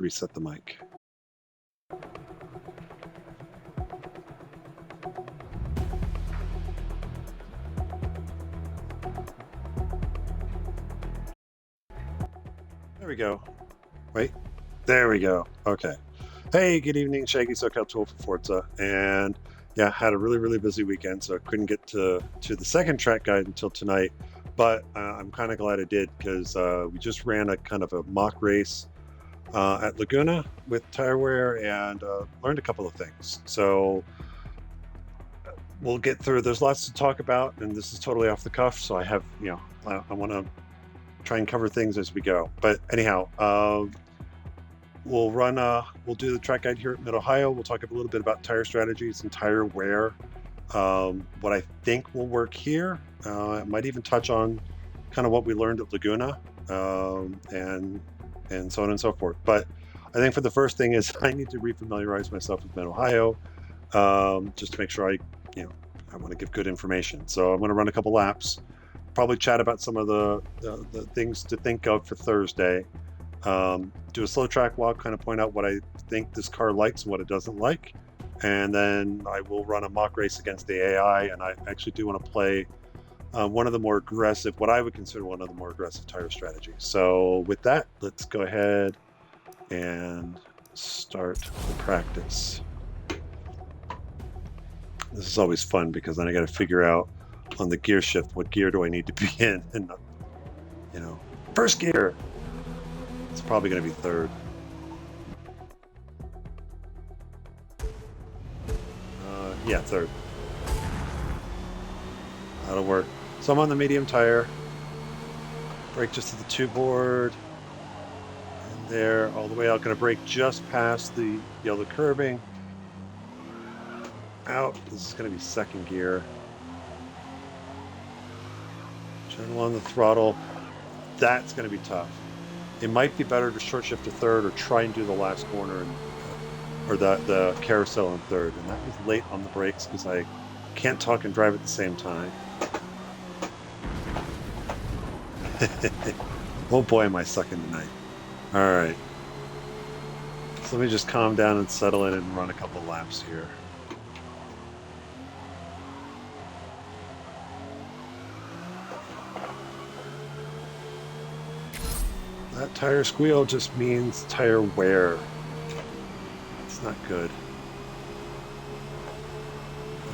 reset the mic. There we go. Wait, there we go. Okay. Hey, good evening, Shaggy SoCal Tool for Forza. And yeah, had a really busy weekend, so I couldn't get to the second track guide until tonight. But I'm kind of glad I did, because we just ran a kind of a mock race at Laguna with tire wear and learned a couple of things. So we'll get through. There's lots to talk about, and this is totally off the cuff. So I have, I want to try and cover things as we go. But anyhow, we'll do the track guide here at Mid-Ohio. We'll talk a little bit about tire strategies and tire wear. What I think will work here. I might even touch on kind of what we learned at Laguna, and so on and so forth. But I think for the first thing is I need to refamiliarize myself with Mid-Ohio, just to make sure I want to give good information. So I'm going to run a couple laps, probably chat about some of the things to think of for Thursday. Do a slow track walk, kind of point out what I think this car likes and what it doesn't like. And then I will run a mock race against the AI, and I actually do want to play one of the more aggressive, what I would consider one of the more aggressive tire strategies. So with that, let's go ahead and start the practice. This is always fun, because then I got to figure out on the gear shift, what gear do I need to be in? And first gear. It's probably going to be third. Yeah, third. That'll work. So I'm on the medium tire. Brake just to the two board. And there, all the way out. Going to brake just past the yellow curbing. Out. This is going to be second gear. Gentle on the throttle. That's going to be tough. It might be better to short shift to third, or try and do the last corner or the carousel in third. And that was late on the brakes, because I can't talk and drive at the same time. Oh boy, am I sucking tonight. All right. So let me just calm down and settle in and run a couple laps here. That tire squeal just means tire wear. It's not good.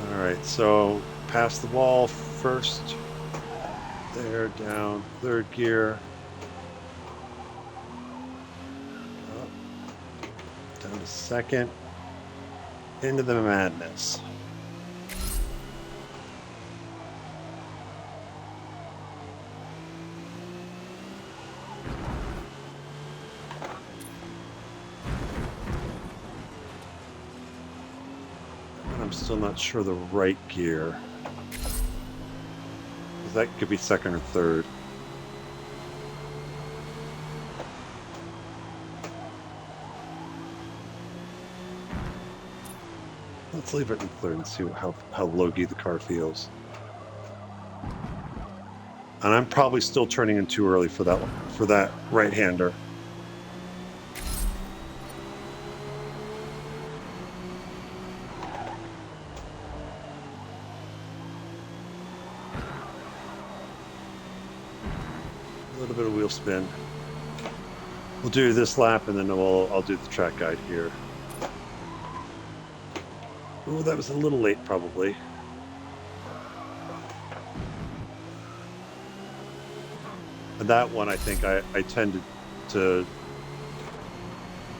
All right, so past the wall first. There, down, third gear. Up, down to second. Into the madness. I'm still not sure the right gear. That could be second or third. Let's leave it in third and see how low-key the car feels. And I'm probably still turning in too early for that one, for that right-hander. A little bit of wheel spin. We'll do this lap, and then I'll do the track guide here. Oh, that was a little late, probably. And that one, I think I tended to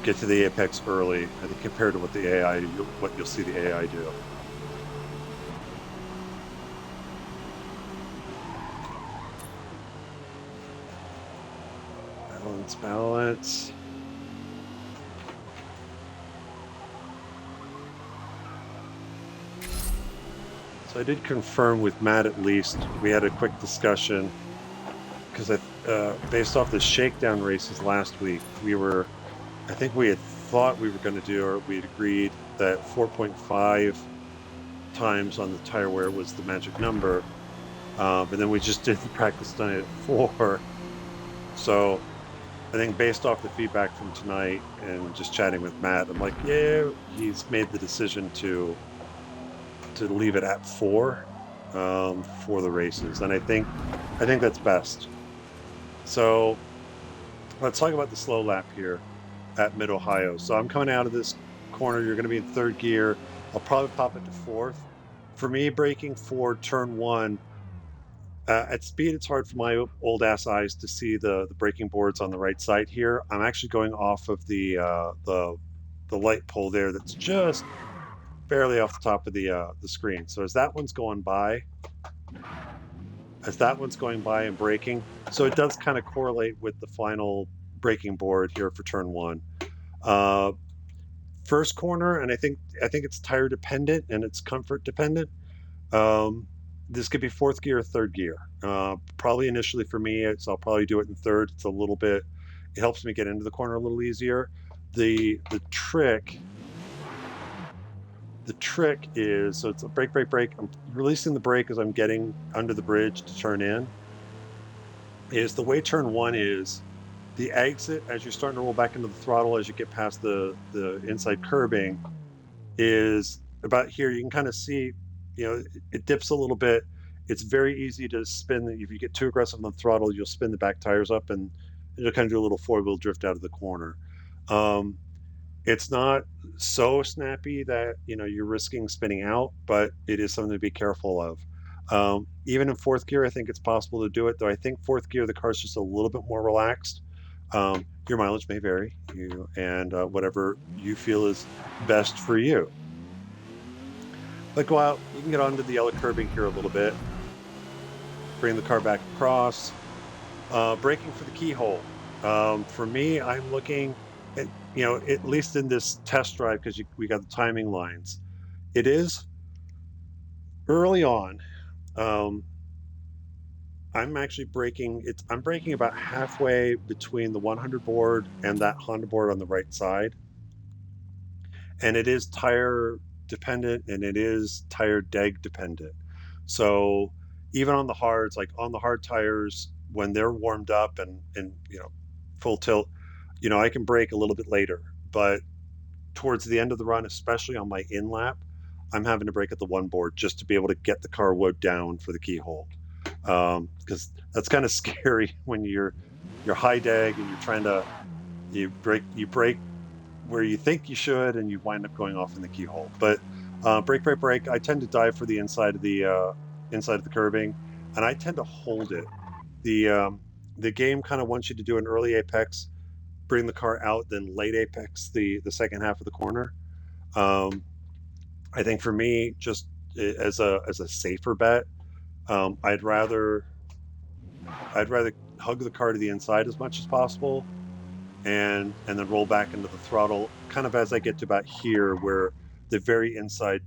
get to the apex early, I think, compared to what you'll see the AI do. Balance. So I did confirm with Matt, at least. We had a quick discussion, because based off the shakedown races last week, I think we had thought we were going to do, or we had agreed that 4.5 times on the tire wear was the magic number. But then we just did the practice done at 4. So I think based off the feedback from tonight and just chatting with Matt, I'm like, yeah, he's made the decision to leave it at 4 for the races, and I think that's best. So let's talk about the slow lap here at Mid Ohio. So I'm coming out of this corner. You're going to be in third gear. I'll probably pop it to fourth. For me, braking for turn one at speed, it's hard for my old ass eyes to see the braking boards on the right side here. I'm actually going off of the light pole there that's just barely off the top of the screen. So as that one's going by and braking, so it does kind of correlate with the final braking board here for turn one. Uh, First corner, and I think it's tire dependent and it's comfort dependent. Um, this could be fourth gear or third gear. Probably initially for me, I'll probably do it in third. It's a little bit, it helps me get into the corner a little easier. The trick, the trick is, so it's a brake, brake, brake. I'm releasing the brake as I'm getting under the bridge to turn in. Is the way turn one is, the exit as you're starting to roll back into the throttle as you get past the inside curbing is about here. You can kind of see, it dips a little bit. It's very easy to spin. If you get too aggressive on the throttle, you'll spin the back tires up and you'll kind of do a little four-wheel drift out of the corner. Um, it's not so snappy that you're risking spinning out, but it is something to be careful of. Even in fourth gear, I think it's possible to do it, though I think fourth gear the car's just a little bit more relaxed. Your mileage may vary, and whatever you feel is best for you. But go out, you can get onto the yellow curbing here a little bit, bring the car back across. Braking for the keyhole. For me, I'm looking at, at least in this test drive, because we got the timing lines. It is early on. Um, I'm actually braking. I'm braking about halfway between the 100 board and that Honda board on the right side, and it is tire dependent and it is tire deg dependent. So even on the hards, like on the hard tires, when they're warmed up and full tilt, I can brake a little bit later. But towards the end of the run, especially on my in lap, I'm having to brake at the one board just to be able to get the car wood down for the keyhole. Because that's kind of scary when you're high deg and you're trying to you brake where you think you should, and you wind up going off in the keyhole. But brake, brake, brake. I tend to dive for the inside of the curbing, and I tend to hold it. The game kind of wants you to do an early apex, bring the car out, then late apex the second half of the corner. Um, I think for me, just as a safer bet, um, I'd rather I'd rather hug the car to the inside as much as possible, and then roll back into the throttle kind of as I get to about here where the very inside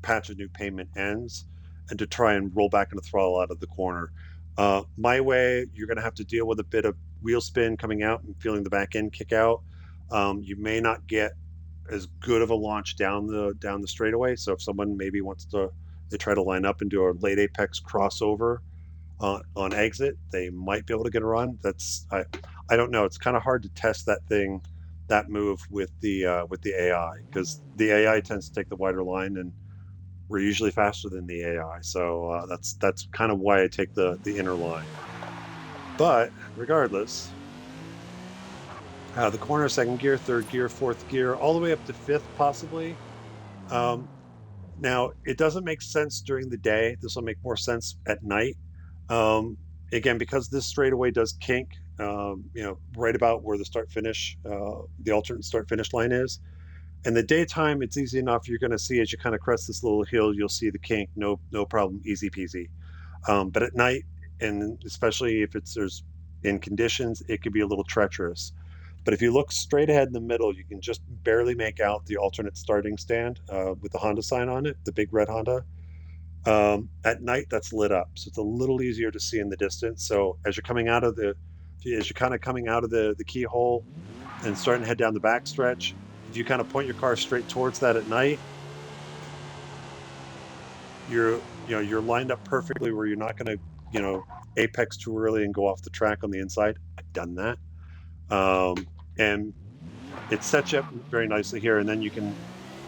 patch of new pavement ends, and to try and roll back into the throttle out of the corner. My way, you're going to have to deal with a bit of wheel spin coming out and feeling the back end kick out. You may not get as good of a launch down the straightaway. So if someone maybe wants to, they try to line up and do a late apex crossover on exit, they might be able to get a run. I don't know. It's kind of hard to test that move with the AI, because the AI tends to take the wider line, and we're usually faster than the AI. So that's kind of why I take the inner line. But regardless, the corner, second gear, third gear, fourth gear, all the way up to fifth possibly. Um, Now, it doesn't make sense during the day. This will make more sense at night. Um, Again, because this straightaway does kink, right about where the alternate start finish line is. In the daytime, it's easy enough. You're going to see as you kind of crest this little hill, you'll see the kink. No problem, easy peasy. But at night, and especially if there's in conditions, it could be a little treacherous. But if you look straight ahead in the middle, you can just barely make out the alternate starting stand with the Honda sign on it, the big red Honda. At night, that's lit up, so it's a little easier to see in the distance. So as you're kind of coming out of the keyhole and starting to head down the back stretch, if you kind of point your car straight towards that at night, you're lined up perfectly where you're not going to apex too early and go off the track on the inside. I've done that. And it sets you up very nicely here, and then you can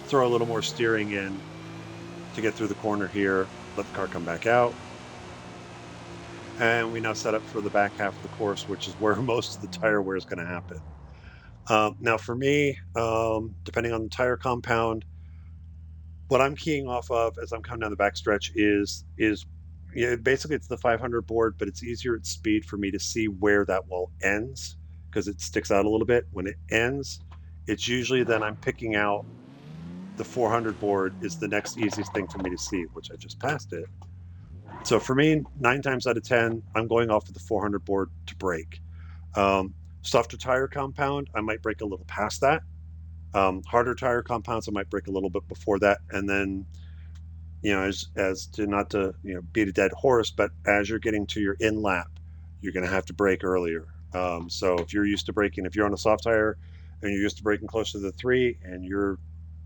throw a little more steering in to get through the corner here, let the car come back out. And we now set up for the back half of the course, which is where most of the tire wear is going to happen. Now for me, depending on the tire compound, what I'm keying off of as I'm coming down the backstretch is yeah, basically it's the 500 board, but it's easier at speed for me to see where that wall ends because it sticks out a little bit. When it ends, it's usually then I'm picking out the 400 board is the next easiest thing for me to see, which I just passed it. So for me, 9 times out of 10, I'm going off of the 400 board to brake. Softer tire compound, I might brake a little past that. Harder tire compounds, I might brake a little bit before that, and then as to not to beat a dead horse, but as you're getting to your in lap, you're going to have to brake earlier. So if you're used to braking, if you're on a soft tire and you're used to braking closer to the 3, and you're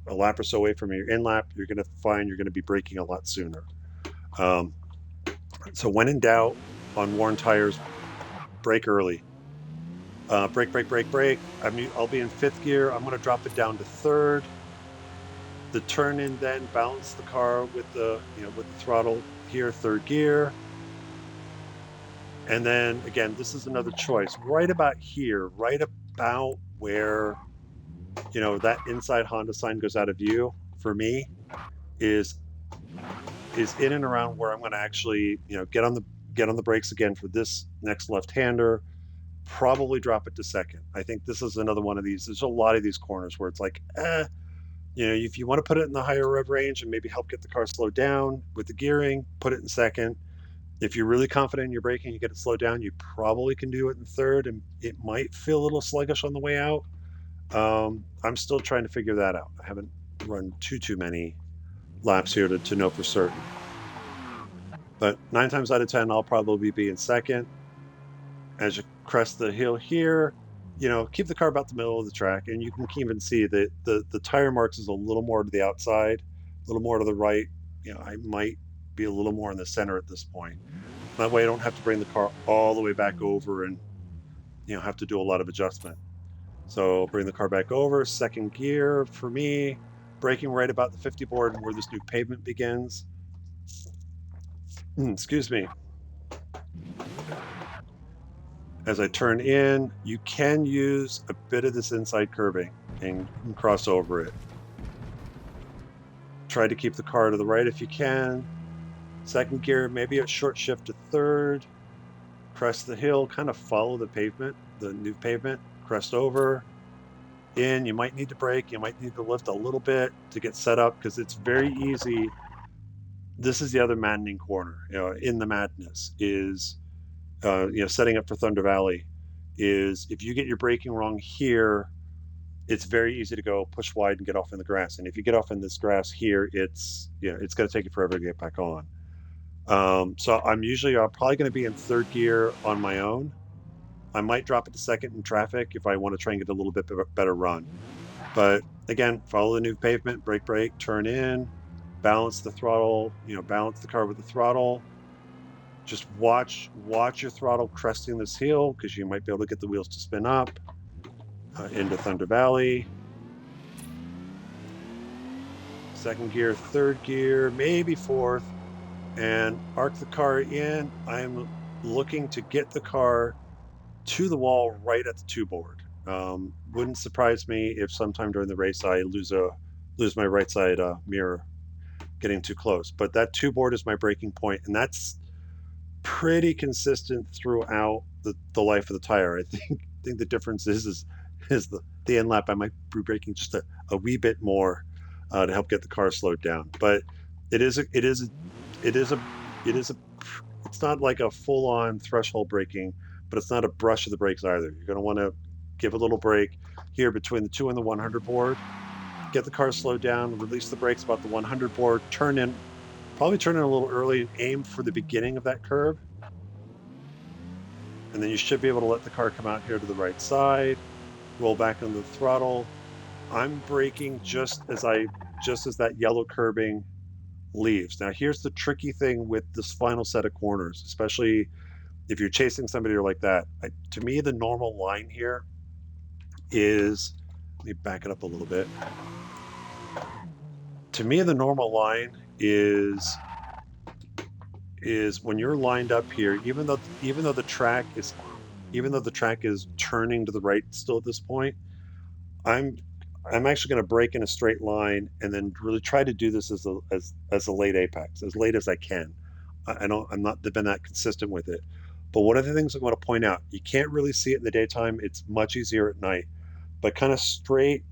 a lap or so away from your in lap, you're going to find you're going to be braking a lot sooner. Um, so when in doubt on worn tires, brake early. Brake, brake, brake, brake. I'll be in 5th gear. I'm going to drop it down to 3rd. The turn in, then balance the car with the throttle here, 3rd gear. And then again, this is another choice. Right about here, right about where that inside Honda sign goes out of view for me is in and around where I'm going to actually get on the brakes again for this next left-hander. Probably drop it to 2nd. I think this is another one of these. There's a lot of these corners where it's like, if you want to put it in the higher rev range and maybe help get the car slowed down with the gearing, put it in 2nd. If you're really confident in your braking, you get it slowed down, you probably can do it in 3rd, and it might feel a little sluggish on the way out. I'm still trying to figure that out. I haven't run too many laps here to know for certain. But 9 times out of 10, I'll probably be in 2nd. As you crest the hill here, keep the car about the middle of the track, and you can even see that the tire marks is a little more to the outside, a little more to the right. I might be a little more in the center at this point. That way I don't have to bring the car all the way back over and have to do a lot of adjustment. So bring the car back over, 2nd gear for me, braking right about the 50 board where this new pavement begins. Excuse me. As I turn in, you can use a bit of this inside curbing and cross over it. Try to keep the car to the right if you can. 2nd gear, maybe a short shift to 3rd. Crest the hill, kind of follow the pavement, the new pavement, crest over. In, you might need to brake, you might need to lift a little bit to get set up because it's very easy. This is the other maddening corner, in the madness is, setting up for Thunder Valley is if you get your braking wrong here, it's very easy to go push wide and get off in the grass. And if you get off in this grass here, it's going to take you forever to get back on. So I'm probably going to be in 3rd gear on my own. I might drop it to 2nd in traffic if I want to try and get a little bit better run. But again, follow the new pavement, brake, brake, turn in, balance the throttle, balance the car with the throttle. Just watch your throttle cresting this hill because you might be able to get the wheels to spin up into Thunder Valley. 2nd gear, 3rd gear, maybe 4th, and arc the car in. I'm looking to get the car to the wall right at the 2 board. Wouldn't surprise me if sometime during the race I lose my right side mirror getting too close. But that 2 board is my braking point, and that's pretty consistent throughout the life of the tire. I think the difference is the end lap I might be braking just a wee bit more to help get the car slowed down. But it's not like a full-on threshold braking, but it's not a brush of the brakes either. You're going to want to give a little brake here between the 2 and the 100 board, get the car slowed down, release the brakes about the 100 board, probably turn in a little early and aim for the beginning of that curve. And then you should be able to let the car come out here to the right side, roll back on the throttle. I'm braking just as that yellow curbing leaves. Now here's the tricky thing with this final set of corners, especially if you're chasing somebody like that. To me, the normal line here is, let me back it up a little bit. To me, the normal line is when you're lined up here, even though the track is turning to the right still at this point, I'm I'm actually going to break in a straight line and then really try to do this as a late apex, as late as I can. I'm not been that consistent with it. But one of the things I want to point out, you can't really see it in the daytime. It's much easier at night. But kind of straight,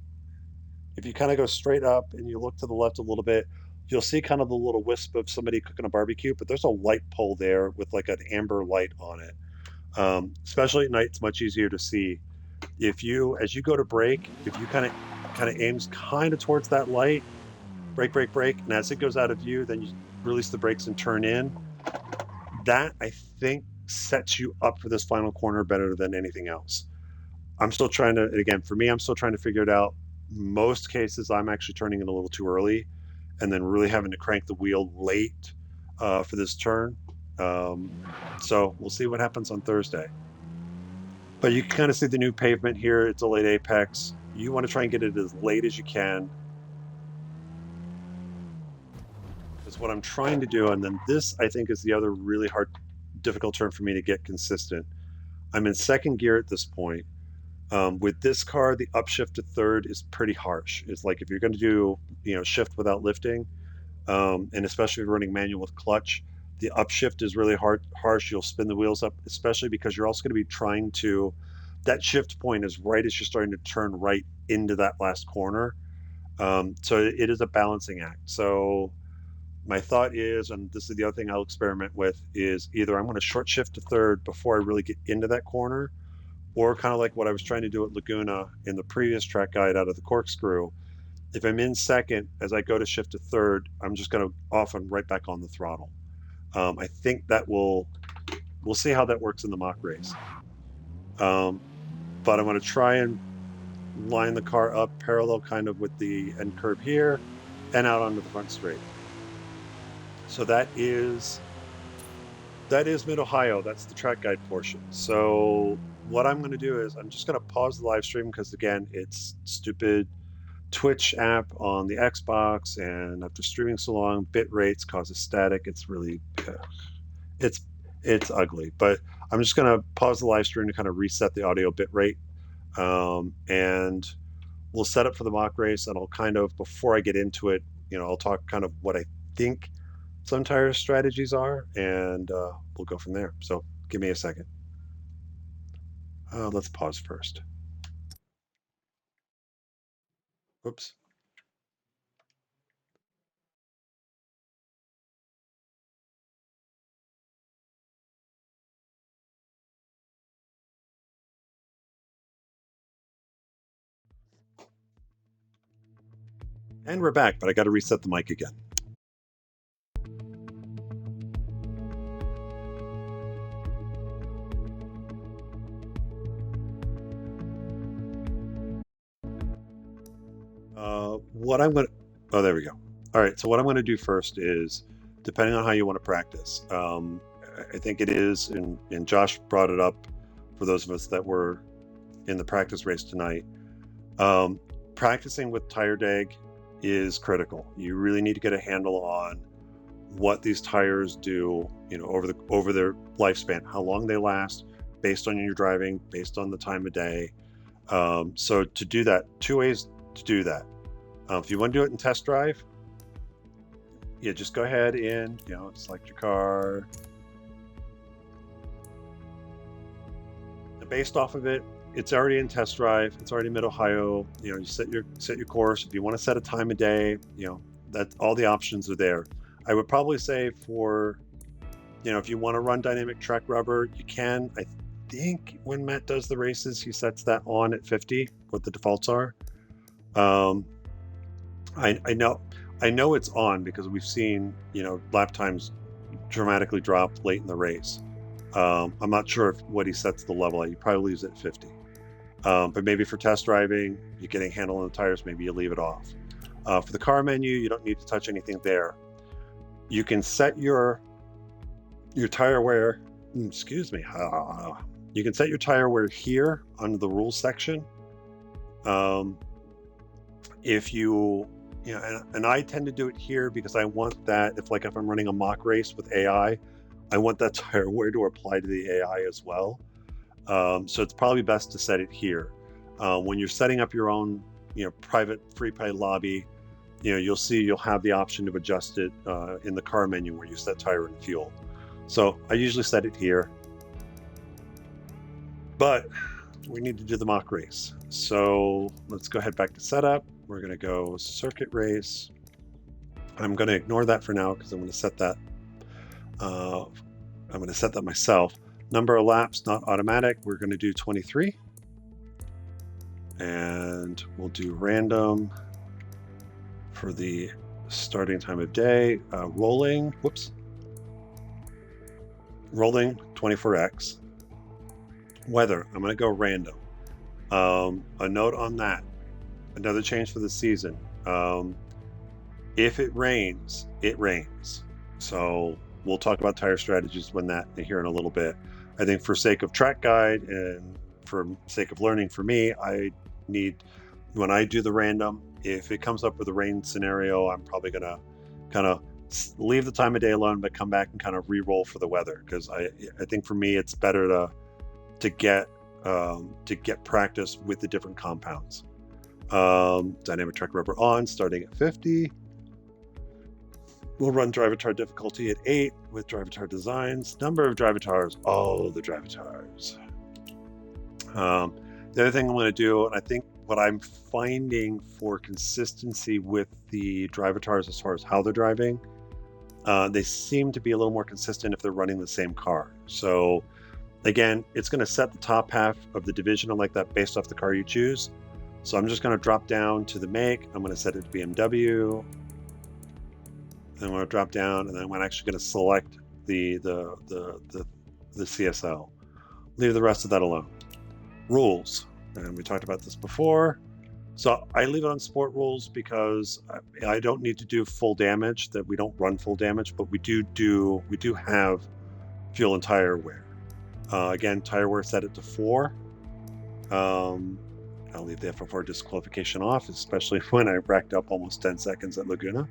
if you kind of go straight up and you look to the left a little bit, you'll see kind of the little wisp of somebody cooking a barbecue, but there's a light pole there with like an amber light on it. Especially at night, it's much easier to see. If you, as you go to brake, if you kind of aims kind of towards that light, brake, brake, brake, and as it goes out of view, then you release the brakes and turn in. That I think sets you up for this final corner better than anything else. I'm still trying to, again, for me, I'm still trying to figure it out. Most cases, I'm actually turning in a little too early and then really having to crank the wheel late for this turn. Um, so we'll see what happens on Thursday. But you can kind of see the new pavement here. It's a late apex. You want to try and get it as late as you can. Is what I'm trying to do. And then this, I think, is the other really hard, difficult turn for me to get consistent. I'm in second gear at this point. With this car, the upshift to third is pretty harsh. It's like if you're going to do, shift without lifting, and especially if you're running manual with clutch, the upshift is really harsh. You'll spin the wheels up, especially because you're also going to be trying to. That shift point is right as you're starting to turn right into that last corner. So it is a balancing act. So my thought is, and this is the other thing I'll experiment with, is either I'm going to short shift to third before I really get into that corner, or kind of like what I was trying to do at Laguna in the previous track guide out of the corkscrew. If I'm in second, as I go to shift to third, I'm just going to often right back on the throttle. I think we'll see how that works in the mock race. But I'm going to try and line the car up parallel kind of with the end curve here and out onto the front straight. So that is Mid-Ohio. That's the track guide portion. So what I'm going to do is I'm just going to pause the live stream because, again, it's stupid Twitch app on the Xbox, and after streaming so long, bit rates causes static. It's really, it's ugly. But I'm just going to pause the live stream to kind of reset the audio bit rate, and we'll set up for the mock race. And I'll kind of, before I get into it, I'll talk kind of what I think some tire strategies are, and we'll go from there. So give me a second. Let's pause first. Whoops. And we're back, but I got to reset the mic again. What I'm going to, oh, there we go. All right. So what I'm going to do first is, depending on how you want to practice, I think it is, and Josh brought it up for those of us that were in the practice race tonight. Practicing with tire deg is critical. You really need to get a handle on what these tires do, over their lifespan, how long they last, based on your driving, based on the time of day. So to do that, two ways to do that. If you want to do it in test drive, just go ahead and select your car. Based off of it, it's already in test drive. It's already Mid-Ohio. You set your course. If you want to set a time of day, that all the options are there. I would probably say for, if you want to run dynamic track rubber, you can. I think when Matt does the races, he sets that on at 50, what the defaults are. I know it's on because we've seen, lap times dramatically drop late in the race. I'm not sure what he sets the level at. He probably leaves it at 50. But maybe for test driving, you're getting a handle on the tires, maybe you leave it off. For the car menu, you don't need to touch anything there. You can set your tire wear, excuse me. You can set your tire wear here under the rules section. If you, and I tend to do it here because I want that, if I'm running a mock race with AI, I want that tire wear to apply to the AI as well. So it's probably best to set it here. When you're setting up your own, private free play lobby, you'll see you'll have the option to adjust it in the car menu where you set tire and fuel. So I usually set it here, but we need to do the mock race. So let's go ahead back to setup. We're going to go circuit race. I'm going to ignore that for now because I'm going to set that. I'm going to set that myself. Number of laps, not automatic. We're going to do 23. And we'll do random for the starting time of day. Rolling 24x. Weather, I'm going to go random. A note on that, another change for the season. If it rains, it rains. So we'll talk about tire strategies here in a little bit. I think for sake of track guide and for sake of learning for me, I need, when I do the random, if it comes up with a rain scenario, I'm probably going to kind of leave the time of day alone, but come back and kind of re-roll for the weather. Because I think for me, it's better to get practice with the different compounds. Dynamic track rubber on, starting at 50. We'll run Drivatar difficulty at 8 with Drivatar designs. Number of Drivatars, all the Drivatars. The other thing I'm going to do, and I think what I'm finding for consistency with the Drivatars as far as how they're driving, they seem to be a little more consistent if they're running the same car. So again, it's going to set the top half of the division like that based off the car you choose. So I'm just going to drop down to the make. I'm going to set it to BMW. Then I'm going to drop down, and then I'm actually going to select the CSL. Leave the rest of that alone. Rules, and we talked about this before. So I leave it on sport rules because I don't need to do full damage. That we don't run full damage, but we do have fuel and tire wear. Again, tire wear set it to 4. I'll leave the FF4 disqualification off, especially when I racked up almost 10 seconds at Laguna.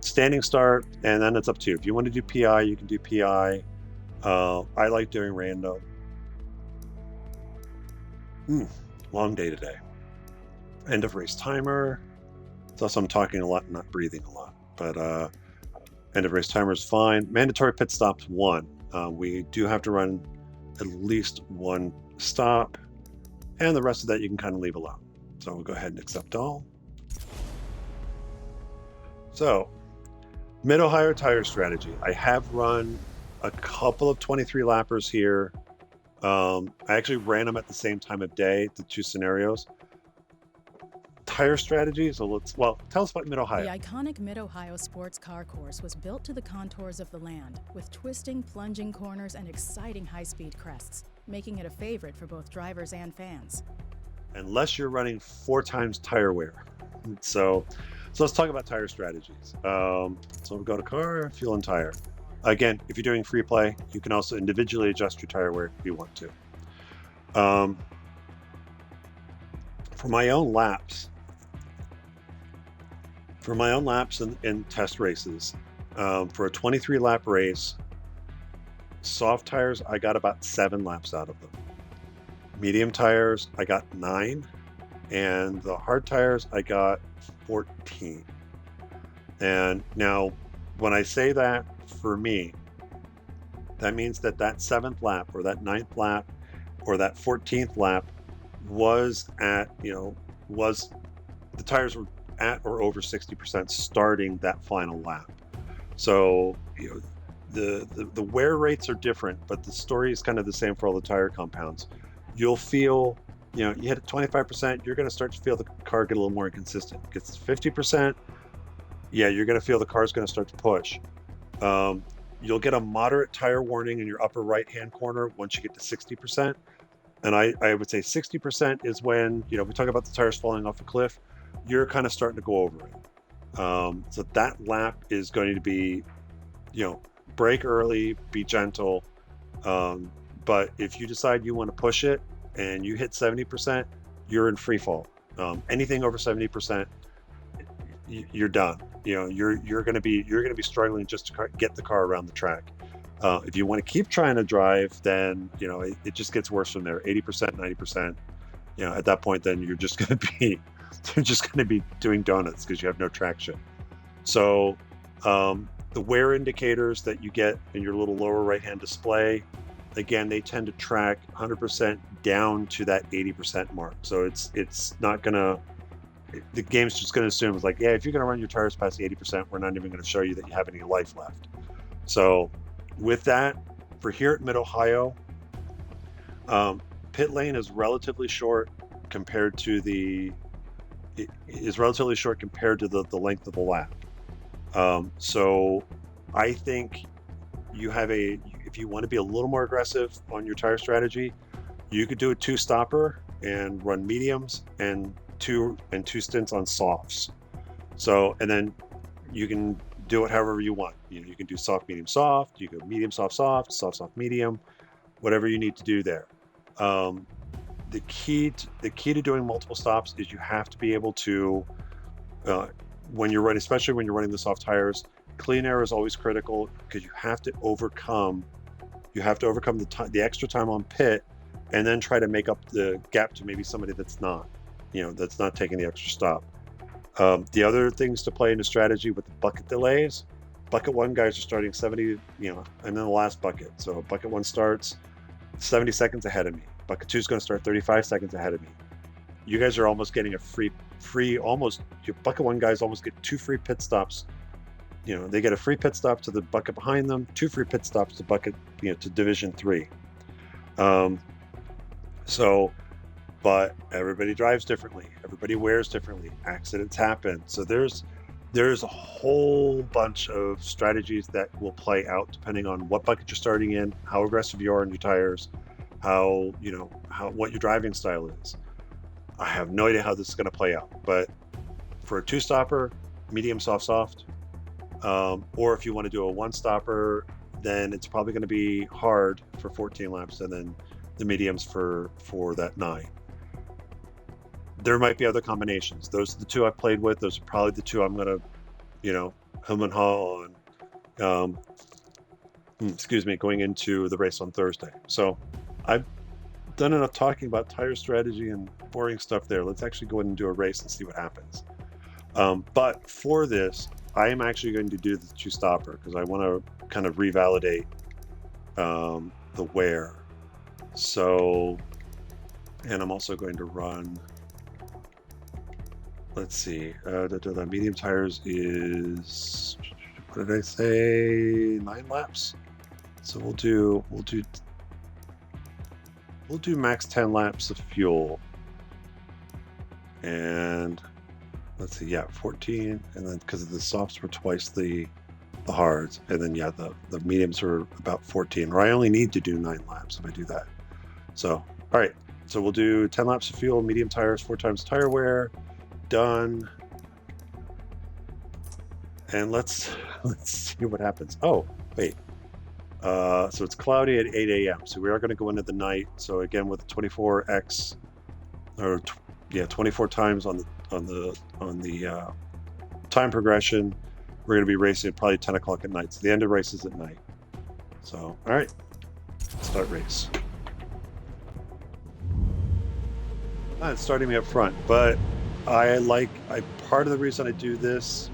Standing start, and then it's up to you. If you want to do PI, you can do PI. I like doing random. Long day today. End of race timer. It's also I'm talking a lot and not breathing a lot, but end of race timer is fine. Mandatory pit stops 1. We do have to run at least 1 stop, and the rest of that you can kind of leave alone. So we'll go ahead and accept all. So, Mid-Ohio tire strategy. I have run a couple of 23 lappers here. I actually ran them at the same time of day, the 2 scenarios. Tire strategy, so tell us about Mid-Ohio. The iconic Mid-Ohio sports car course was built to the contours of the land, with twisting, plunging corners and exciting high-speed crests, making it a favorite for both drivers and fans. Unless you're running 4 times tire wear. So let's talk about tire strategies. So we'll go to car, fuel, and tire. Again, if you're doing free play, you can also individually adjust your tire wear if you want to. For my own laps in test races, for a 23 lap race, soft tires, I got about 7 laps out of them. Medium tires, I got 9. And the hard tires, I got 14. And now, when I say that, for me, that means that 7th lap or that 9th lap or that 14th lap was the tires were at or over 60% starting that final lap. So, the wear rates are different, but the story is kind of the same for all the tire compounds. You'll feel, you hit at 25%, you're going to start to feel the car get a little more inconsistent. It gets 50%, you're going to feel the car's going to start to push. You'll get a moderate tire warning in your upper right-hand corner once you get to 60%. And I would say 60% is when, we talk about the tires falling off a cliff, you're kind of starting to go over it. So that lap is going to be, brake early, be gentle. But if you decide you want to push it and you hit 70%, you're in free fall. Anything over 70%, you're done. You know, you're going to be struggling just to get the car around the track. If you want to keep trying to drive, then you know it just gets worse from there. 80%, 90%. You know, at that point, then you're just going to be doing donuts because you have no traction. So the wear indicators that you get in your little lower right-hand display, again, they tend to track 100% down to that 80% mark. So it's not gonna, the game's just gonna assume it's like, yeah, if you're gonna run your tires past 80%, we're not even gonna show you that you have any life left. So with that, for here at Mid-Ohio, pit lane is relatively short compared to the length of the lap. So I think if you want to be a little more aggressive on your tire strategy, you could do a 2-stopper and run mediums and two stints on softs. So, and then you can do it however you want. You know, you can do soft, medium, soft. You go medium, soft, soft, soft, soft, medium, whatever you need to do there. The key to doing multiple stops is you have to be able to, when you're running, especially when you're running the soft tires, clean air is always critical because you have to overcome the extra time on pit, and then try to make up the gap to maybe somebody that's not taking the extra stop. The other things to play into strategy with the bucket delays, bucket 1 guys are starting 70, and then the last bucket. So bucket 1 starts 70 seconds ahead of me. Bucket 2 is going to start 35 seconds ahead of me. You guys are almost getting a free almost, your bucket 1 guys almost get 2 free pit stops. You know, they get a free pit stop to the bucket behind them, 2 free pit stops to bucket, to division 3. But everybody drives differently. Everybody wears differently. Accidents happen. So there's a whole bunch of strategies that will play out depending on what bucket you're starting in, how aggressive you are on your tires, what your driving style is. I have no idea how this is going to play out, but for a 2-stopper, medium, soft, soft, or if you want to do a 1-stopper, then it's probably going to be hard for 14 laps, and then the mediums for that 9. There might be other combinations. Those are the 2 I've played with. Those are probably the 2 I'm going to, hum and haw on. Going into the race on Thursday. So I've done enough talking about tire strategy and boring stuff there. Let's actually go ahead and do a race and see what happens. But for this, I am actually going to do the 2-stopper because I want to kind of revalidate the wear. So, and I'm also going to run, let's see, the medium tires is, what did I say, 9 laps? So we'll do max 10 laps of fuel. And let's see, 14, and then because the softs were twice the hards, and then the mediums are about 14, or I only need to do 9 laps if I do that. So all right, so we'll do 10 laps of fuel, medium tires, 4 times tire wear, done. And let's see what happens. Oh wait, so it's cloudy at 8 a.m. so we are going to go into the night. So again, with 24x, or 24 times on the time progression, we're going to be racing at probably 10 o'clock at night. So the end of race is at night. So all right, start race. It's starting me up front, but part of the reason I do this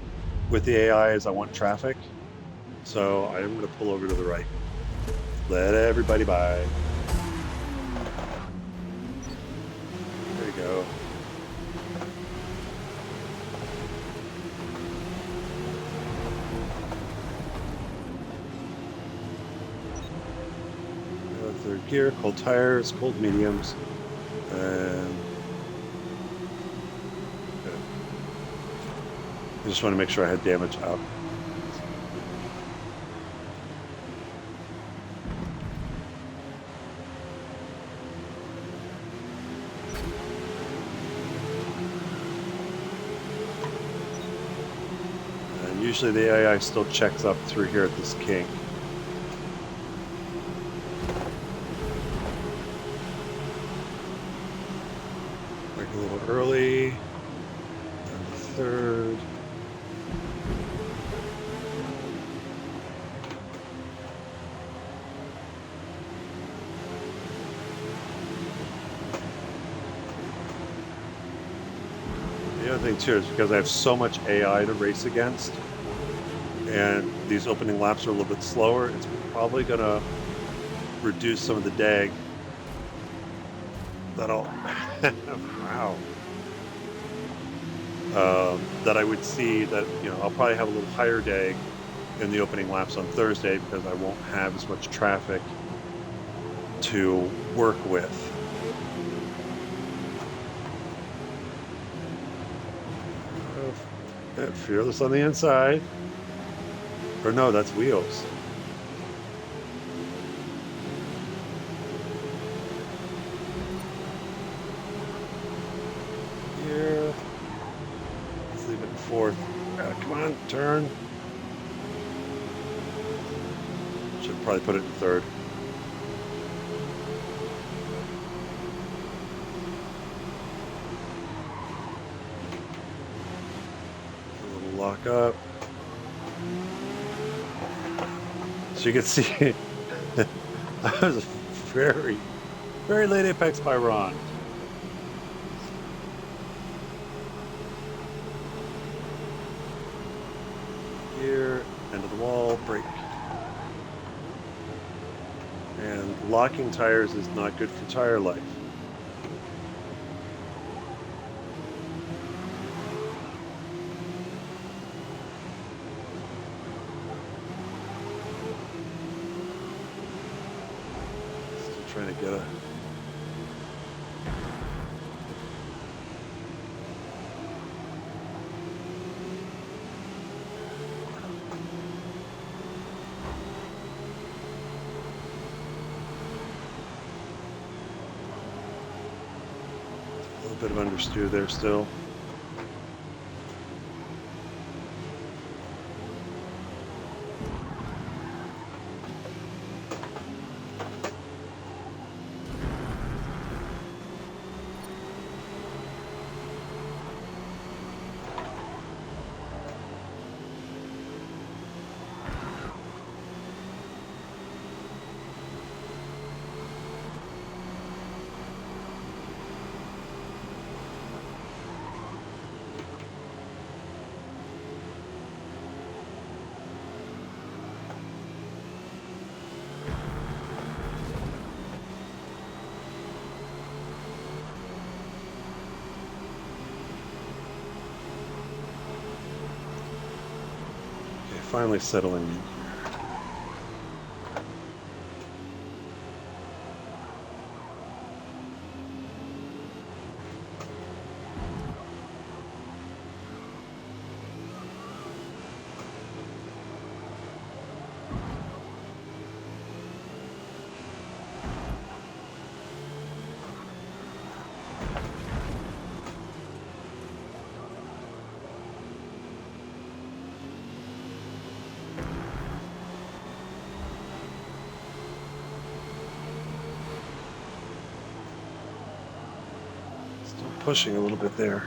with the AI is I want traffic. So I'm going to pull over to the right. Let everybody by. There you go. Third gear, cold tires, cold mediums, and I just want to make sure I had damage up. And usually the AI still checks up through here at this kink. third. The other thing too is because I have so much AI to race against, and these opening laps are a little bit slower, it's probably gonna reduce some of the drag that I'll wow that I would see. That, you know, I'll probably have a little higher drag in the opening laps on Thursday because I won't have as much traffic to work with. Fearless on the inside. Or no, that's wheels. Here. Let's leave it in fourth. Come on, turn. Should probably put it in third. A little lock up. So you can see that was a very, very late apex by Ron. Here, end of the wall, brake. And locking tires is not good for tire life. Still trying to get a bit of understeer there still. Finally settling in. Still pushing a little bit there.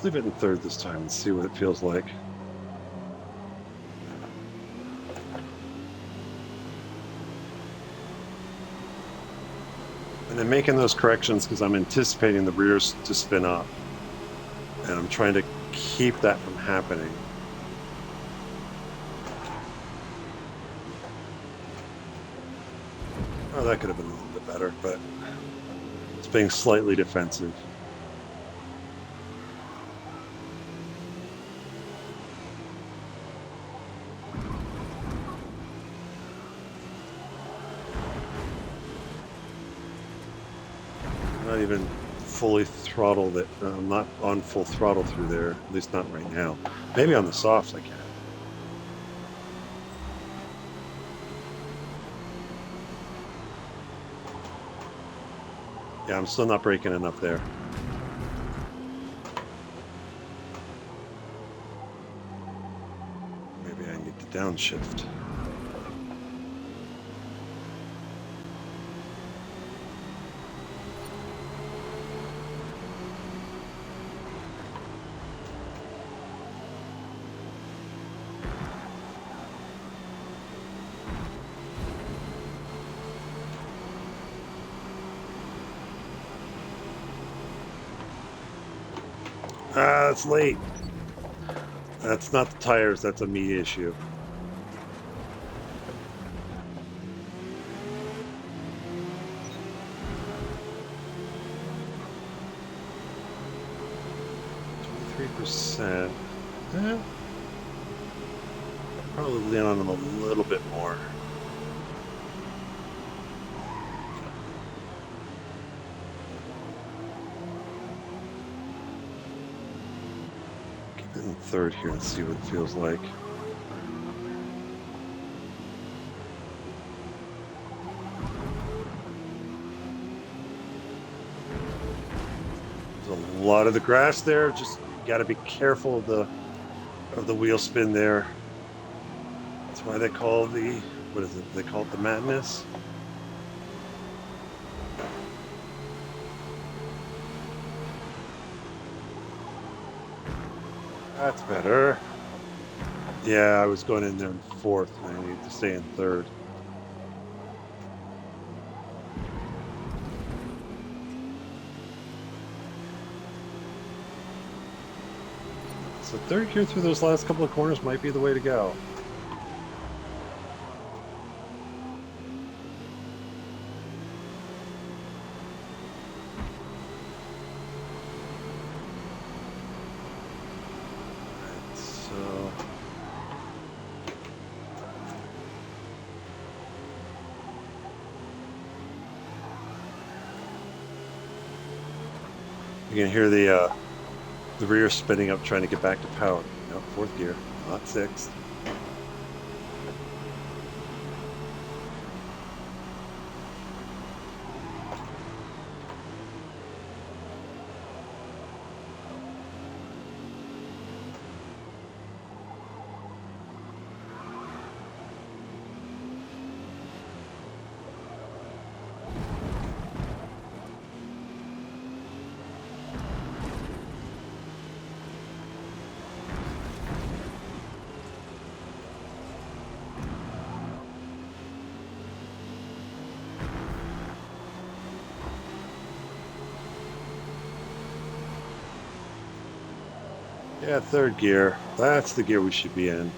Leave it in third this time and see what it feels like. And then making those corrections because I'm anticipating the rears to spin up. And I'm trying to keep that from happening. Oh, that could have been a little bit better, but it's being slightly defensive. Not even fully throttle it. I'm not on full throttle through there, at least not right now. Maybe on the softs I can. Yeah, I'm still not braking enough there. Maybe I need to downshift. Ah, it's late. That's not the tires, that's a me issue. %. Probably lean on them a little bit more. Keep it in third here and see what it feels like. There's a lot of the grass there. Just got to be careful of the wheel spin there. That's why they call the, what is it? They call it the madness. That's better. Yeah, I was going in there in fourth. I need to stay in third. So third gear through those last couple of corners might be the way to go. You can hear the rear spinning up, trying to get back to power. No, fourth gear, not sixth. Yeah, third gear. That's the gear we should be in.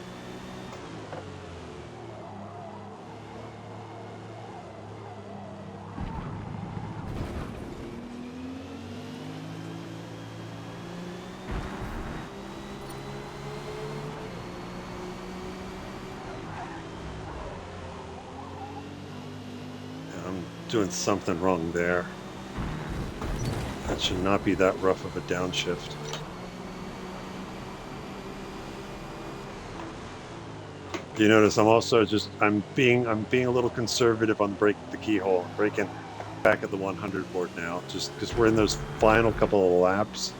I'm doing something wrong there. That should not be that rough of a downshift. You notice I'm also I'm being a little conservative on the keyhole. I'm braking back at the 100 board now, just because we're in those final couple of laps.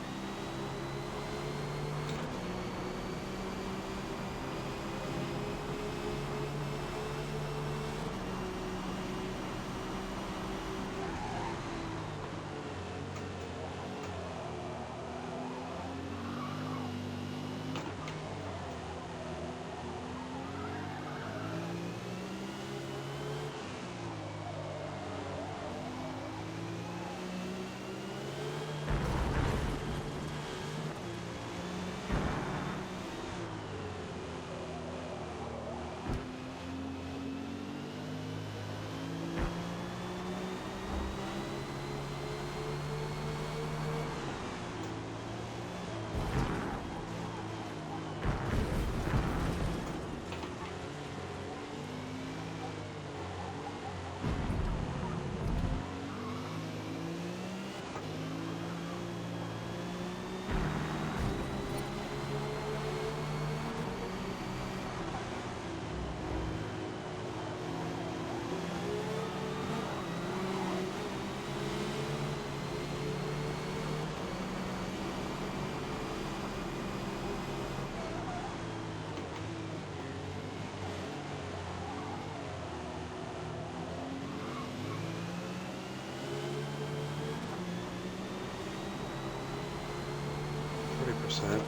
20%.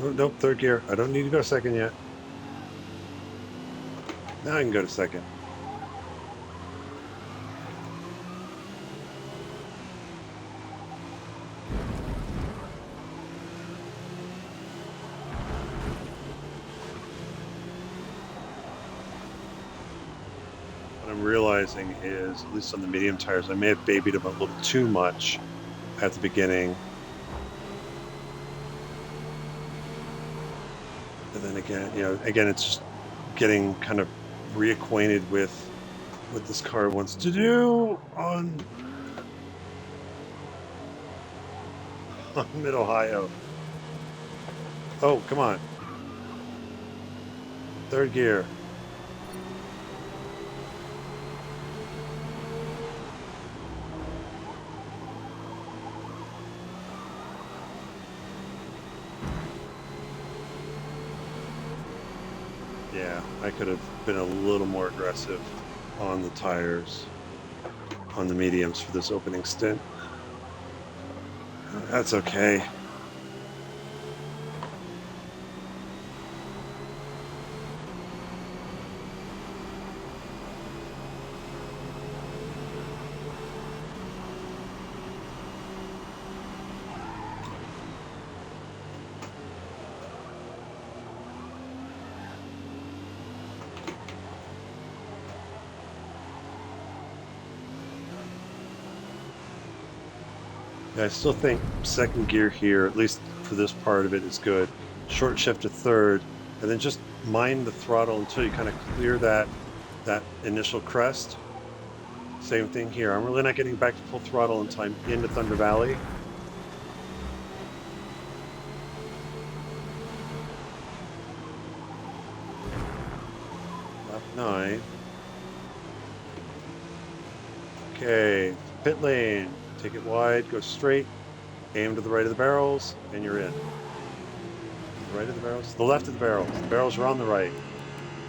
Oh, nope, third gear. I don't need to go second yet. Now I can go to second. What I'm realizing is, at least on the medium tires, I may have babied them a little too much at the beginning. And then again, again, it's just getting kind of reacquainted with what this car wants to do on Mid-Ohio. Oh, come on. Third gear. Yeah, I could have been a little more aggressive on the tires, on the mediums for this opening stint. That's okay. I still think second gear here, at least for this part of it, is good. Short shift to third, and then just mind the throttle until you kind of clear that initial crest. Same thing here. I'm really not getting back to full throttle in time into Thunder Valley. Lap 9. Okay, pit lane. Take it wide, go straight, aim to the right of the barrels, and you're in. The right of the barrels? The left of the barrels. The barrels are on the right.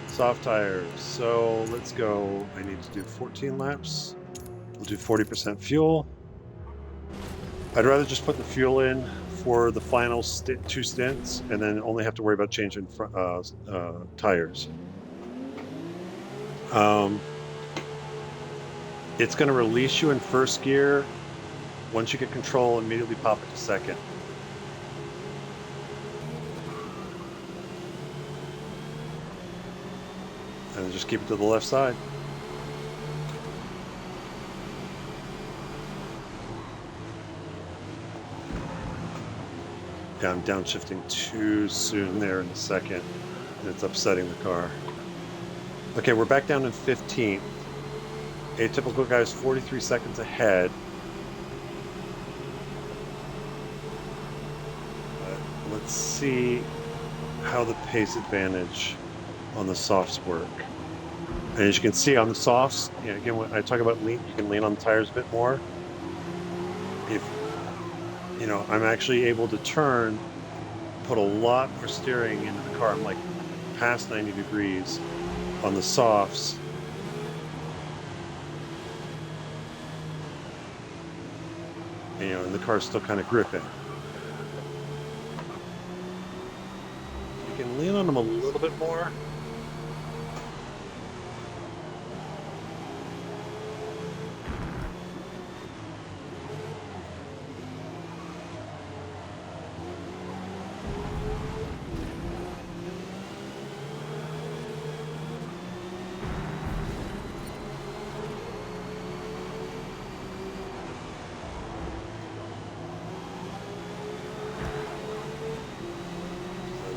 Soft tires. So let's go. I need to do 14 laps. We'll do 40% fuel. I'd rather just put the fuel in for the final two stints and then only have to worry about changing tires. It's going to release you in first gear. Once you get control, immediately pop it to second. And just keep it to the left side. Yeah, I'm downshifting too soon there in a second, and it's upsetting the car. Okay, we're back down in 15th. Atypical guy is 43 seconds ahead. Let's see how the pace advantage on the softs work. And as you can see on the softs, again, when I talk about lean, you can lean on the tires a bit more. If I'm actually able to turn, put a lot more steering into the car. I'm like past 90 degrees on the softs. And the car's still kind of gripping. You can lean on them a little bit more.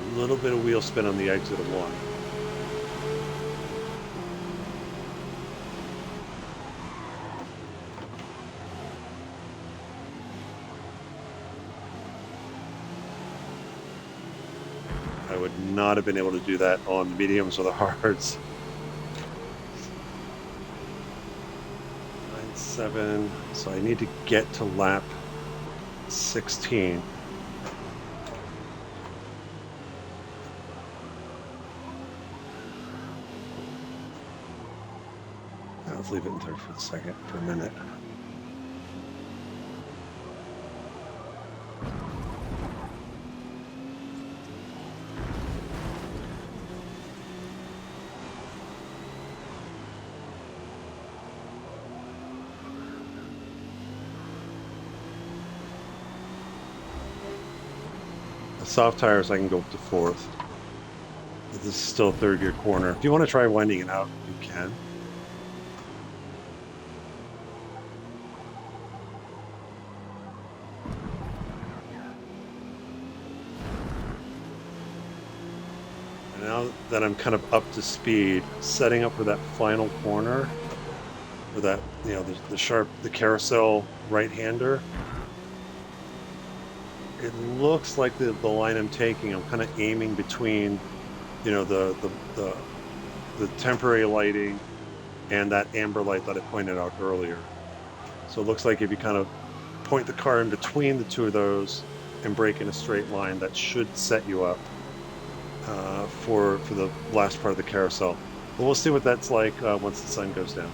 A little bit of wheel spin on the exit of one. I would not have been able to do that on the mediums or the hards. 9.7, so I need to get to lap 16. Let's leave it in third for a minute. The soft tires, I can go up to fourth. But this is still a third gear corner. If you want to try winding it out, you can. And now that I'm kind of up to speed, setting up for that final corner, or that, you know, the carousel right-hander, it looks like the line I'm taking, I'm kind of aiming between, you know, the temporary lighting and that amber light that I pointed out earlier. So it looks like if you kind of point the car in between the two of those and brake in a straight line, that should set you up for the last part of the carousel. But we'll see what that's like once the sun goes down.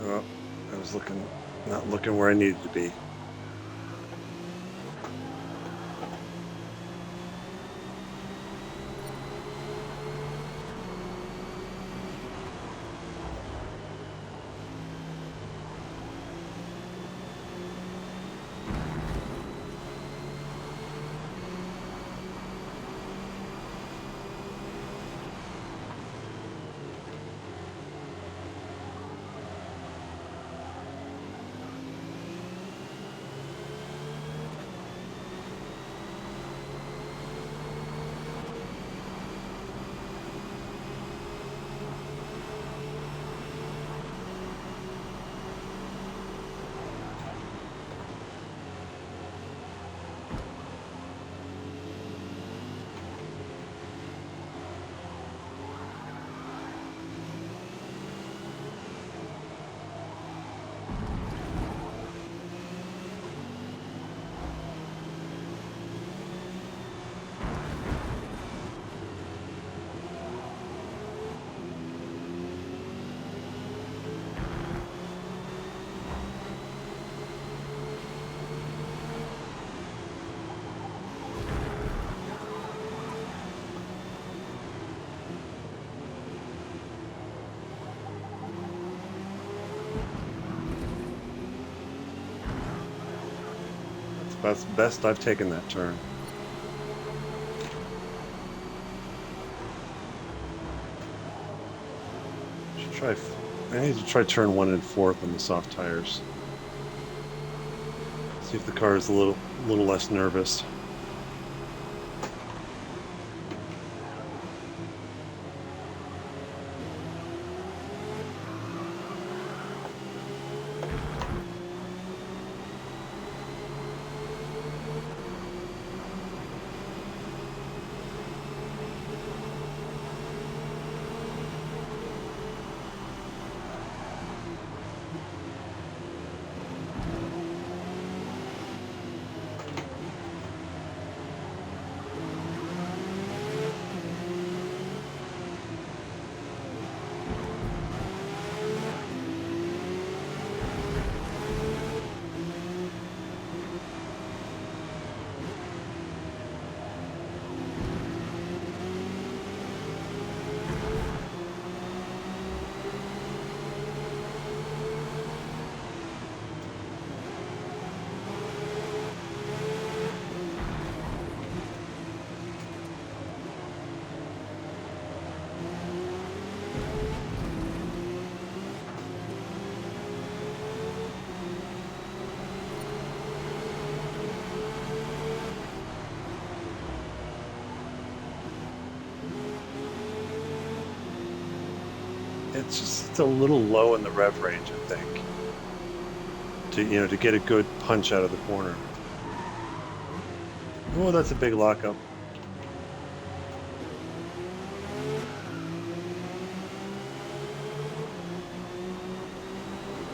Oh, I was not looking where I needed to be. That's the best I've taken that turn. I need to try turn 1 and 4th on the soft tires. See if the car is a little less nervous. it's a little low in the rev range, I think, to get a good punch out of the corner. Oh, that's a big lockup.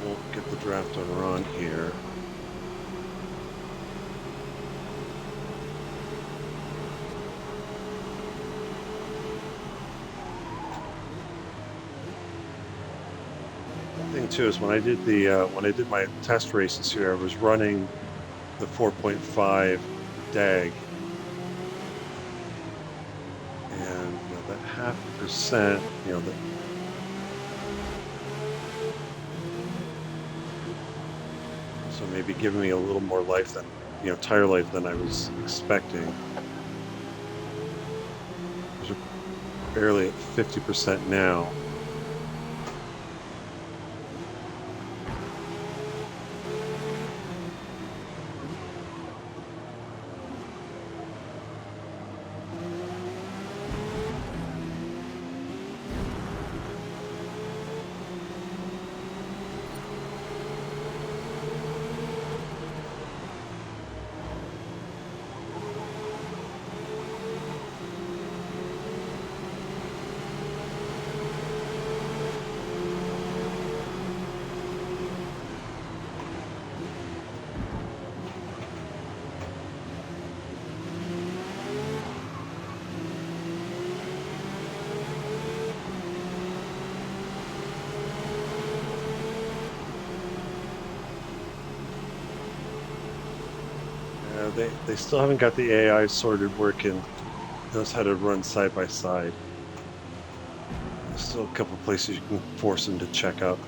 Won't get the draft on Ron here. Thing too is when I did my test races here, I was running the 4.5 DAG, and that 0.5%, so maybe giving me a little more life than tire life than I was expecting. We're barely at 50% now. They still haven't got the AI sorted working. Knows how to run side by side. There's still a couple places you can force them to check up.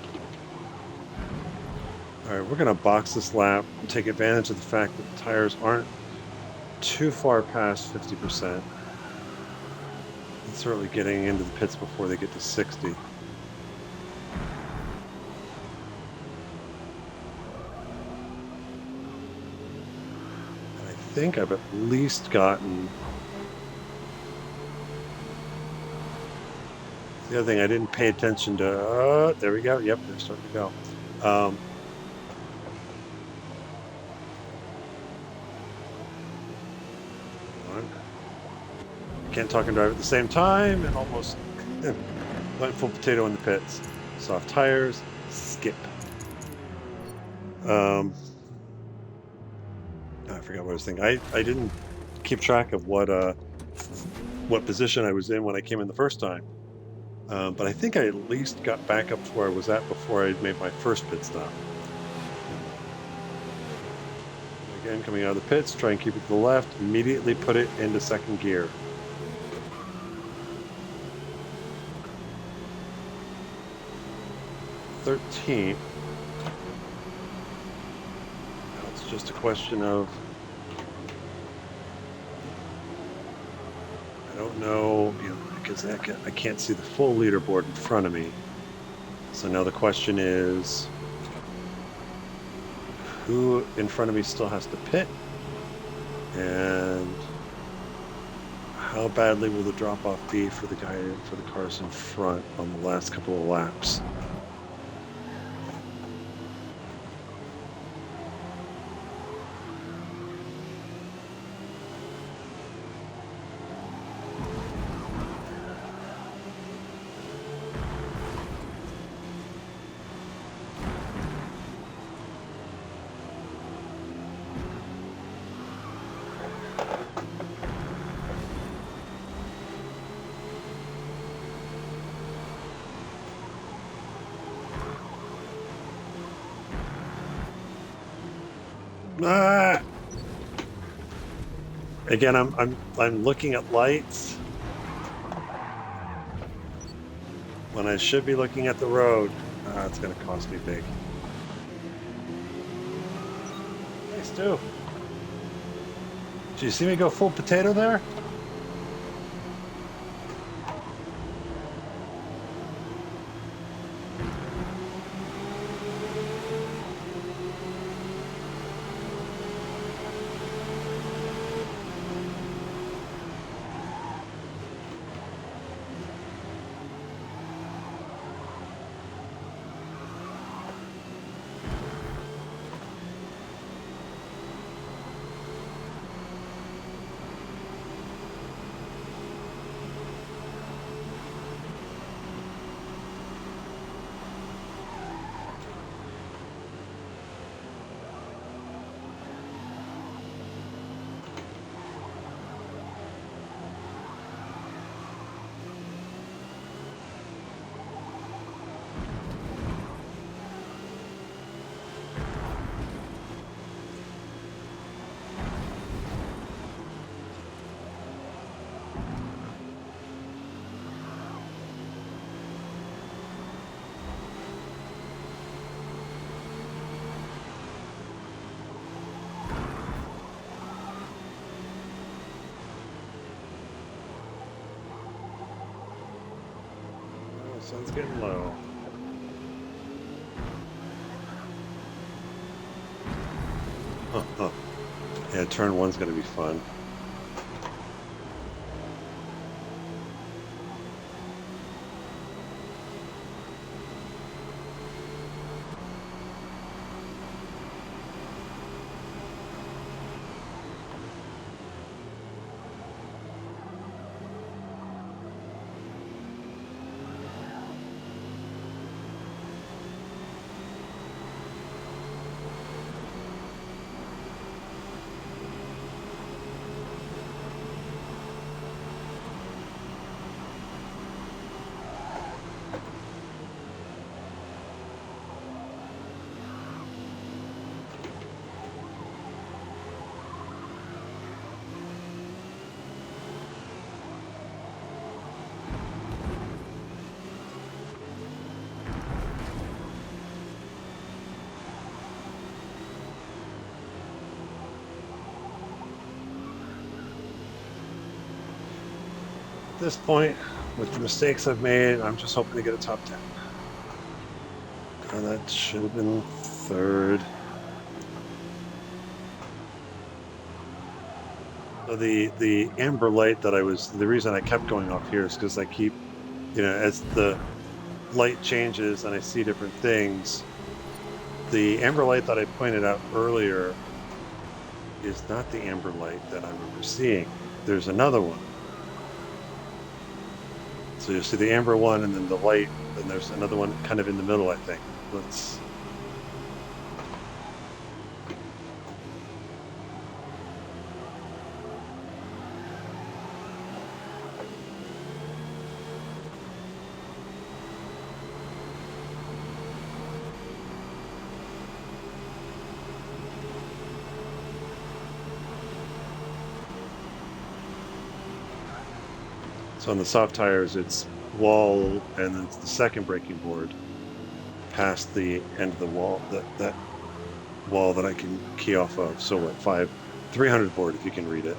All right, we're gonna box this lap and take advantage of the fact that the tires aren't too far past 50%. And certainly getting into the pits before they get to 60. I think I've at least gotten. The other thing I didn't pay attention to. There we go. Yep, they're starting to go. Can't talk and drive at the same time, and almost went full potato in the pits. Soft tires, skip. I forgot what I was thinking. I didn't keep track of what position I was in when I came in the first time. But I think I at least got back up to where I was at before I made my first pit stop. Again, coming out of the pits, try and keep it to the left, immediately put it into second gear. Now it's just a question of, I don't know, because I can't see the full leaderboard in front of me. So now the question is, who in front of me still has to pit, and how badly will the drop-off be for the cars in front on the last couple of laps? Again, I'm looking at lights when I should be looking at the road. It's going to cost me big. Hey, Stu. Did you see me go full potato there? Sun's getting low. Yeah, turn one's going to be fun. At this point, with the mistakes I've made, I'm just hoping to get a top 10. And that should have been third. So the amber light that the reason I kept going off here is because I keep, as the light changes and I see different things, the amber light that I pointed out earlier is not the amber light that I remember seeing. There's another one. So you see the amber one and then the light, and there's another one kind of in the middle, I think. Let's... So on the soft tires, it's wall, and then it's the second braking board past the end of the wall, that wall that I can key off of. So what, 300 board if you can read it.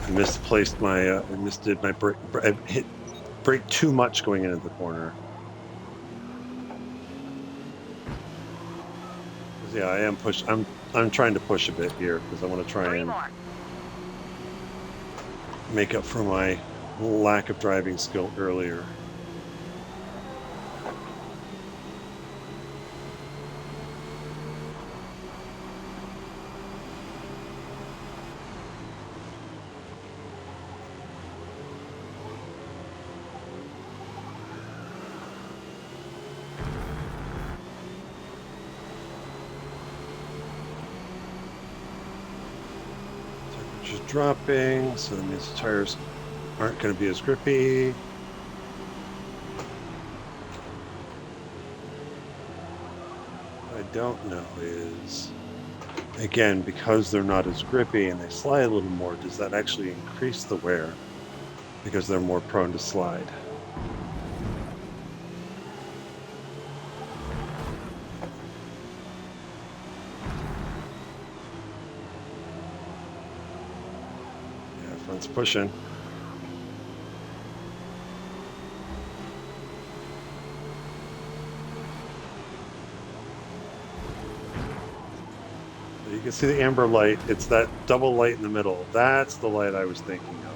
I misplaced my, I misdid my brake. I hit brake too much going into the corner. Yeah, I am I'm trying to push a bit here because I want to try and make up for my lack of driving skill earlier. Dropping, so that means the tires aren't going to be as grippy. What I don't know is, again, because they're not as grippy and they slide a little more, does that actually increase the wear because they're more prone to slide? It's pushing. You can see the amber light. It's that double light in the middle. That's the light I was thinking of.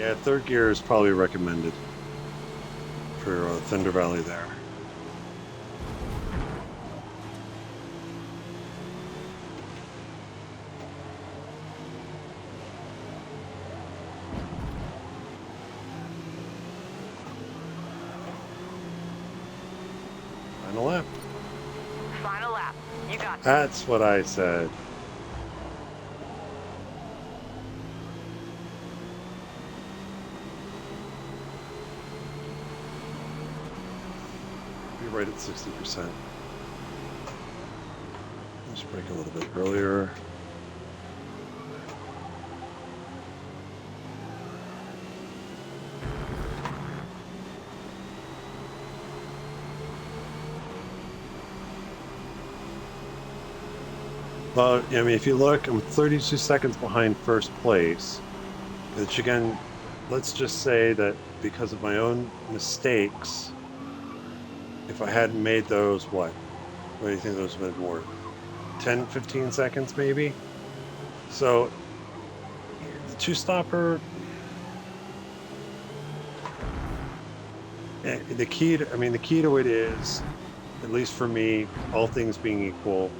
Yeah, third gear is probably recommended for Thunder Valley there. Final lap. Final lap. You got this. That's what I said. Be right at 60%. Let's brake a little bit earlier. Well, I mean, if you look, I'm 32 seconds behind first place, which again, let's just say that because of my own mistakes, if I hadn't made those, what do you think those would have been worth? 10, 15 seconds maybe? So the two-stopper, the key to it is, at least for me, all things being equal,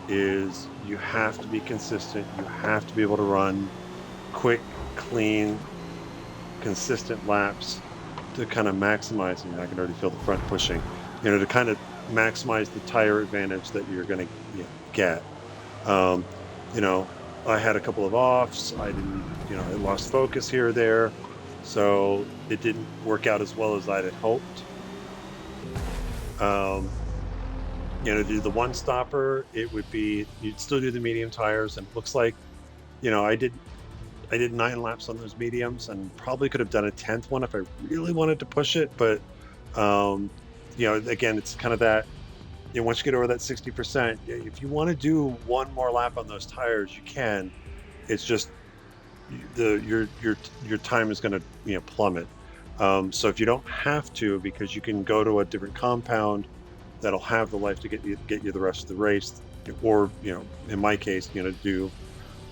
is you have to be consistent. You have to be able to run quick, clean, consistent laps to kind of maximize, and I can already feel the front pushing, to kind of maximize the tire advantage that you're going to get. I had a couple of offs. I didn't, I lost focus here or there. So it didn't work out as well as I'd had hoped. To do the one stopper, it would be, you'd still do the medium tires, and it looks like, I did 9 laps on those mediums, and probably could have done a 10th one if I really wanted to push it. But, again, it's kind of that, once you get over that 60%, if you want to do one more lap on those tires, you can. It's just your time is going to plummet. So if you don't have to, because you can go to a different compound that'll have the life to get you the rest of the race, or in my case, do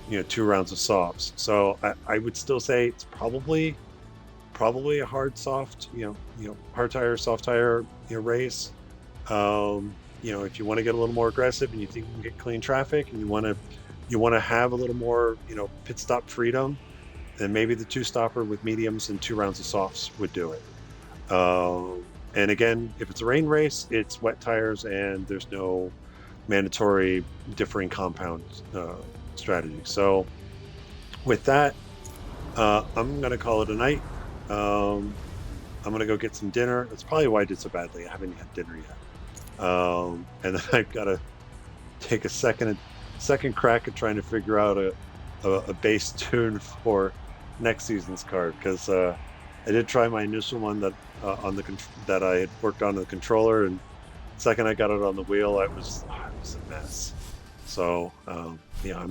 2 rounds of softs. So I would still say it's probably a hard soft, hard tire, soft tire, race. If you want to get a little more aggressive and you think you can get clean traffic, and you want to have a little more, pit stop freedom, then maybe the 2-stopper with mediums and 2 rounds of softs would do it. And again, if it's a rain race, it's wet tires, and there's no mandatory differing compound strategy. So with that, I'm going to call it a night. I'm going to go get some dinner. That's probably why I did so badly. I haven't had dinner yet. And then I've got to take a second crack at trying to figure out a base tune for next season's car, because I did try my initial one that that I had worked on the controller, and the second I got it on the wheel, it was a mess. So I'm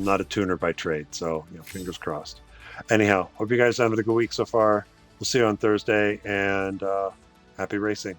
not a tuner by trade, so fingers crossed. Anyhow, hope you guys are having a good week so far. We'll see you on Thursday, and happy racing.